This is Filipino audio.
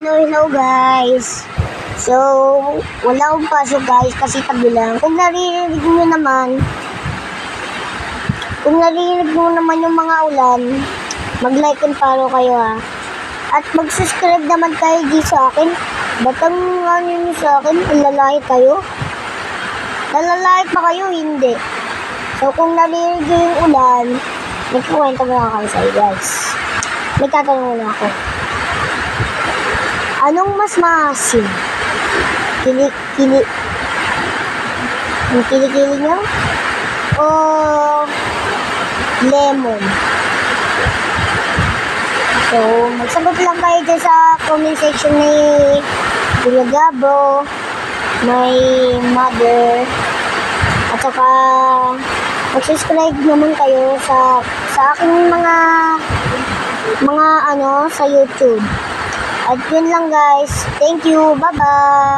Hello guys. So, wala akong pasok guys kasi tabi lang. Kung naririnig mo naman yung mga ulan, mag-like and follow kayo ha. At mag-subscribe naman kayo di sa akin. Ba't ang ano nyo sa akin? Lalait kayo? Nalalait pa kayo? Hindi. So, kung naririnig nyo yung ulan, nagkukwento mo na kayo sa'yo guys. May tatanong na ako. Anong mas maasim? Kilikili nyo? O lemon? So, magsagot lang kayo dyan sa comment section ni Kuya Gabo, my mother, at saka mag-subscribe naman kayo sa aking mga sa YouTube. At yun lang guys. Thank you. Bye-bye.